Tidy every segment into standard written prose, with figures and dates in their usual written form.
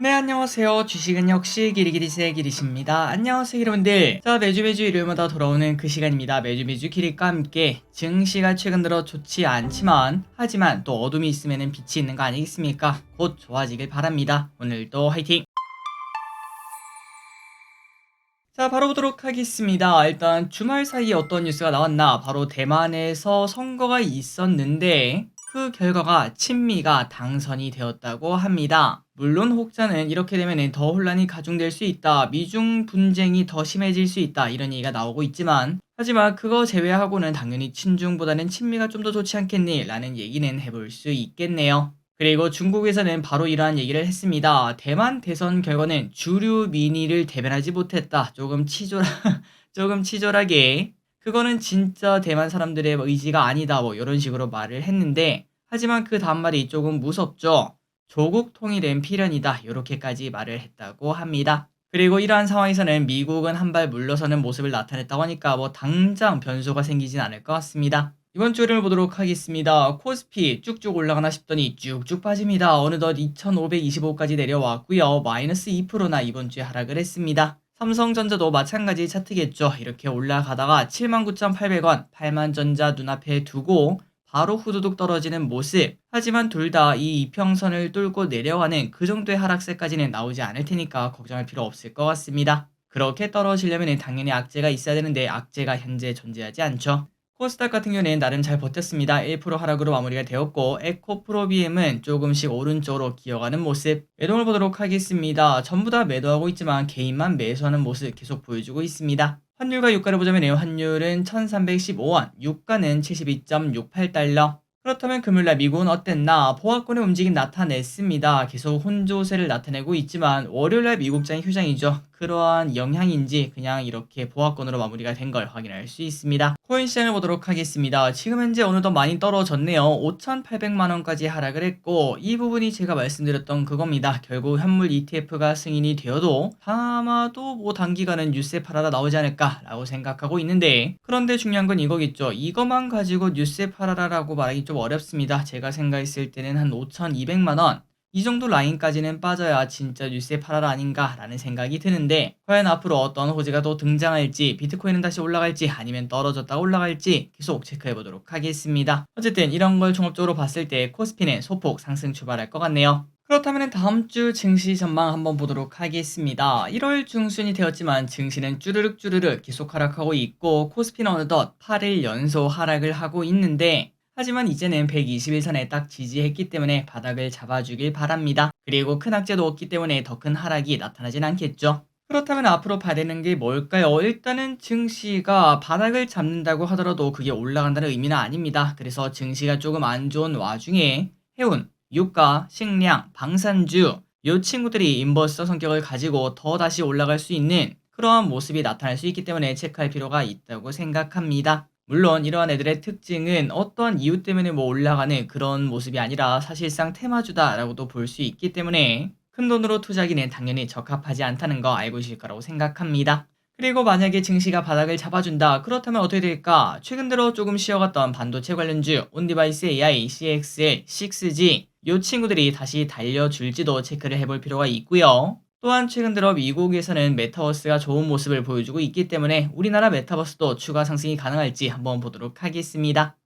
네, 안녕하세요. 주식은 역시 기리기리세 기리십니다. 안녕하세요, 여러분들. 자, 매주 일요일마다 돌아오는 그 시간입니다. 매주 기리과 함께 증시가 최근 들어 좋지 않지만 하지만 또 어둠이 있으면 빛이 있는 거 아니겠습니까? 곧 좋아지길 바랍니다. 오늘도 화이팅! 자, 바로 보도록 하겠습니다. 일단 주말 사이에 어떤 뉴스가 나왔나? 바로 대만에서 선거가 있었는데 그 결과가 친미가 당선이 되었다고 합니다. 물론 혹자는 이렇게 되면 더 혼란이 가중될 수 있다. 미중 분쟁이 더 심해질 수 있다. 이런 얘기가 나오고 있지만 하지만 그거 제외하고는 당연히 친중보다는 친미가 좀 더 좋지 않겠니? 라는 얘기는 해볼 수 있겠네요. 그리고 중국에서는 바로 이러한 얘기를 했습니다. 대만 대선 결과는 주류 민의를 대변하지 못했다. 조금 치졸하게. 그거는 진짜 대만 사람들의 의지가 아니다. 뭐 이런 식으로 말을 했는데, 하지만 그 다음 말이 조금 무섭죠. 조국 통일은 필연이다. 이렇게까지 말을 했다고 합니다. 그리고 이러한 상황에서는 미국은 한 발 물러서는 모습을 나타냈다고 하니까 뭐 당장 변수가 생기진 않을 것 같습니다. 이번 주를 보도록 하겠습니다. 코스피 쭉쭉 올라가나 싶더니 쭉쭉 빠집니다. 어느덧 2525까지 내려왔고요. 마이너스 2%나 이번 주에 하락을 했습니다. 삼성전자도 마찬가지 차트겠죠. 이렇게 올라가다가 79,800원, 8만전자 눈앞에 두고 바로 후두둑 떨어지는 모습. 하지만 둘 다 이 이평선을 뚫고 내려가는 그 정도의 하락세까지는 나오지 않을 테니까 걱정할 필요 없을 것 같습니다. 그렇게 떨어지려면 당연히 악재가 있어야 되는데 악재가 현재 존재하지 않죠. 코스닥 같은 경우는 나름 잘 버텼습니다. 1% 하락으로 마무리가 되었고 에코프로비엠은 조금씩 오른쪽으로 기어가는 모습. 매동을 보도록 하겠습니다. 전부 다 매도하고 있지만 개인만 매수하는 모습 계속 보여주고 있습니다. 환율과 유가를 보자면 환율은 1315원, 유가는 72.68달러. 그렇다면 금요일날 미국은 어땠나? 보합권의 움직임 나타냈습니다. 계속 혼조세를 나타내고 있지만 월요일날 미국장이 휴장이죠. 그러한 영향인지 그냥 이렇게 보합권으로 마무리가 된 걸 확인할 수 있습니다. 코인 시장을 보도록 하겠습니다. 지금 현재 어느덧 많이 떨어졌네요. 5,800만원까지 하락을 했고 이 부분이 제가 말씀드렸던 그겁니다. 결국 현물 ETF가 승인이 되어도 아마도 뭐 단기간은 뉴스에 팔아라 나오지 않을까라고 생각하고 있는데, 그런데 중요한 건 이거겠죠. 이것만 가지고 뉴스에 팔아라라고 말하기 좀 어렵습니다. 제가 생각했을 때는 한 5,200만원 이 정도 라인까지는 빠져야 진짜 뉴스에 팔아라 아닌가라는 생각이 드는데, 과연 앞으로 어떤 호재가 더 등장할지, 비트코인은 다시 올라갈지 아니면 떨어졌다가 올라갈지 계속 체크해보도록 하겠습니다. 어쨌든 이런 걸 종합적으로 봤을 때 코스피는 소폭 상승 출발할 것 같네요. 그렇다면 다음 주 증시 전망 한번 보도록 하겠습니다. 1월 중순이 되었지만 증시는 쭈르륵 계속 하락하고 있고 코스피는 어느덧 8일 연속 하락을 하고 있는데, 하지만 이제는 121선에 딱 지지했기 때문에 바닥을 잡아주길 바랍니다. 그리고 큰 악재도 없기 때문에 더 큰 하락이 나타나진 않겠죠. 그렇다면 앞으로 봐야 되는 게 뭘까요? 일단은 증시가 바닥을 잡는다고 하더라도 그게 올라간다는 의미는 아닙니다. 그래서 증시가 조금 안 좋은 와중에 해운, 유가, 식량, 방산주 이 친구들이 인버스 성격을 가지고 더 다시 올라갈 수 있는 그러한 모습이 나타날 수 있기 때문에 체크할 필요가 있다고 생각합니다. 물론 이러한 애들의 특징은 어떠한 이유 때문에 뭐 올라가는 그런 모습이 아니라 사실상 테마주다라고도 볼 수 있기 때문에 큰돈으로 투자하기는 당연히 적합하지 않다는 거 알고 계실 거라고 생각합니다. 그리고 만약에 증시가 바닥을 잡아준다. 그렇다면 어떻게 될까? 최근 들어 조금 쉬어갔던 반도체 관련주, 온디바이스 AI, CXL, 6G 이 친구들이 다시 달려줄지도 체크를 해볼 필요가 있고요. 또한 최근 들어 미국에서는 메타버스가 좋은 모습을 보여주고 있기 때문에 우리나라 메타버스도 추가 상승이 가능할지 한번 보도록 하겠습니다.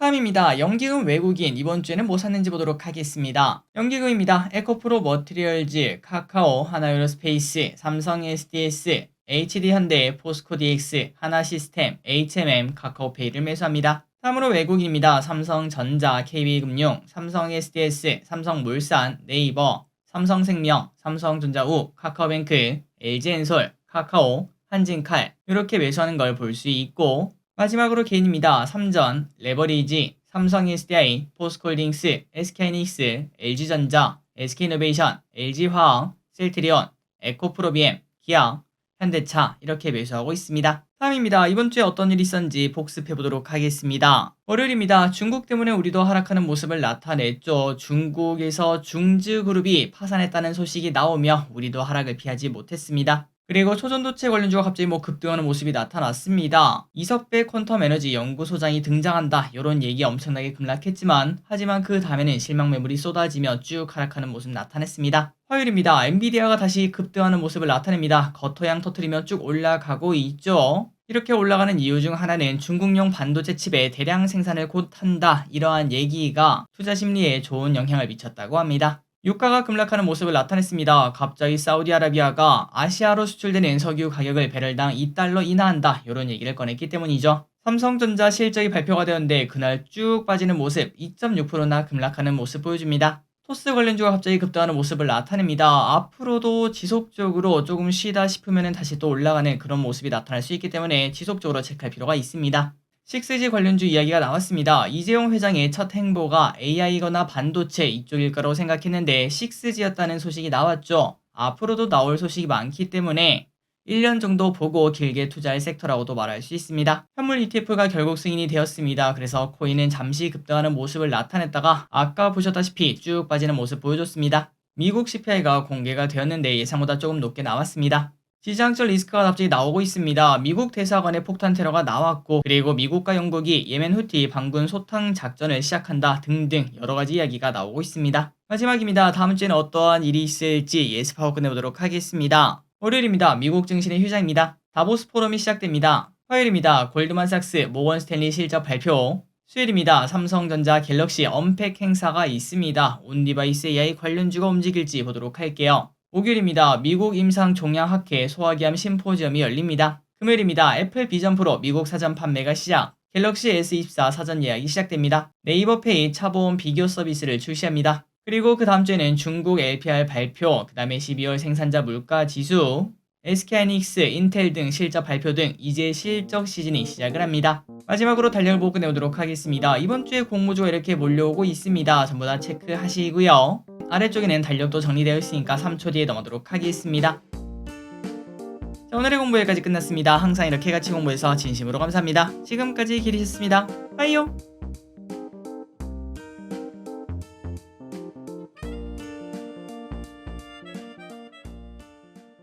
다음입니다. 연기금 외국인 이번 주에는 뭐 샀는지 보도록 하겠습니다. 연기금입니다. 에코프로 머티리얼즈, 카카오, 하나유로스페이스, 삼성 SDS, HD현대, 포스코DX, 하나시스템, HMM, 카카오페이를 매수합니다. 다음으로 외국인입니다. 삼성전자, KB금융, 삼성 SDS, 삼성물산, 네이버, 삼성생명, 삼성전자우, 카카오뱅크, LG엔솔, 카카오, 한진칼 이렇게 매수하는 걸 볼 수 있고, 마지막으로 개인입니다. 삼전, 레버리지, 삼성 SDI, 포스코홀딩스, SK하이닉스, LG전자, SK이노베이션, LG화학, 셀트리온, 에코프로비엠, 기아, 현대차 이렇게 매수하고 있습니다. 다음입니다. 이번 주에 어떤 일이 있었는지 복습해보도록 하겠습니다. 월요일입니다. 중국 때문에 우리도 하락하는 모습을 나타냈죠. 중국에서 중즈그룹이 파산했다는 소식이 나오며 우리도 하락을 피하지 못했습니다. 그리고 초전도체 관련주가 갑자기 급등하는 모습이 나타났습니다. 이석배 퀀텀에너지 연구소장이 등장한다 이런 얘기 엄청나게 급락했지만 하지만 그 다음에는 실망 매물이 쏟아지며 쭉 하락하는 모습 나타냈습니다. 화요일입니다. 엔비디아가 다시 급등하는 모습을 나타냅니다. 거토양 터트리며 쭉 올라가고 있죠. 이렇게 올라가는 이유 중 하나는 중국용 반도체 칩의 대량 생산을 곧 한다 이러한 얘기가 투자 심리에 좋은 영향을 미쳤다고 합니다. 유가가 급락하는 모습을 나타냈습니다. 갑자기 사우디아라비아가 아시아로 수출되는 석유 가격을 배럴당 2달러 인하한다 이런 얘기를 꺼냈기 때문이죠. 삼성전자 실적이 발표가 되었는데 그날 쭉 빠지는 모습 2.6%나 급락하는 모습 보여줍니다. 토스 관련주가 갑자기 급등하는 모습을 나타냅니다. 앞으로도 지속적으로 조금 쉬다 싶으면 다시 또 올라가는 그런 모습이 나타날 수 있기 때문에 지속적으로 체크할 필요가 있습니다. 6G 관련주 이야기가 나왔습니다. 이재용 회장의 첫 행보가 AI거나 반도체 이쪽일 거라고 생각했는데 6G였다는 소식이 나왔죠. 앞으로도 나올 소식이 많기 때문에 1년 정도 보고 길게 투자할 섹터라고도 말할 수 있습니다. 현물 ETF가 결국 승인이 되었습니다. 그래서 코인은 잠시 급등하는 모습을 나타냈다가 아까 보셨다시피 쭉 빠지는 모습 보여줬습니다. 미국 CPI가 공개가 되었는데 예상보다 조금 높게 나왔습니다. 지정학적 리스크가 갑자기 나오고 있습니다. 미국 대사관에 폭탄 테러가 나왔고 그리고 미국과 영국이 예멘 후티 반군 소탕 작전을 시작한다 등등 여러가지 이야기가 나오고 있습니다. 마지막입니다. 다음 주에는 어떠한 일이 있을지 예습하고 끝내보도록 하겠습니다. 월요일입니다. 미국 증시의 휴장입니다. 다보스 포럼이 시작됩니다. 화요일입니다. 골드만삭스 모건 스탠리 실적 발표. 수요일입니다. 삼성전자 갤럭시 언팩 행사가 있습니다. 온디바이스 AI 관련주가 움직일지 보도록 할게요. 목요일입니다. 미국 임상 종양학회 소화기암 심포지엄이 열립니다. 금요일입니다. 애플 비전 프로 미국 사전 판매가 시작. 갤럭시 S24 사전 예약이 시작됩니다. 네이버페이 차보험 비교 서비스를 출시합니다. 그리고 그 다음 주에는 중국 LPR 발표, 그 다음에 12월 생산자 물가 지수, SK하이닉스, 인텔 등 실적 발표 등 이제 실적 시즌이 시작을 합니다. 마지막으로 달력을 보고 끝내보도록 하겠습니다. 이번 주에 공모주가 이렇게 몰려오고 있습니다. 전부 다 체크하시고요. 아래쪽에는 달력도 정리되어 있으니까 3초 뒤에 넘어가도록 하겠습니다. 자, 오늘의 공부 여기까지 끝났습니다. 항상 이렇게 같이 공부해서 진심으로 감사합니다. 지금까지 기리셨습니다. 빠이요.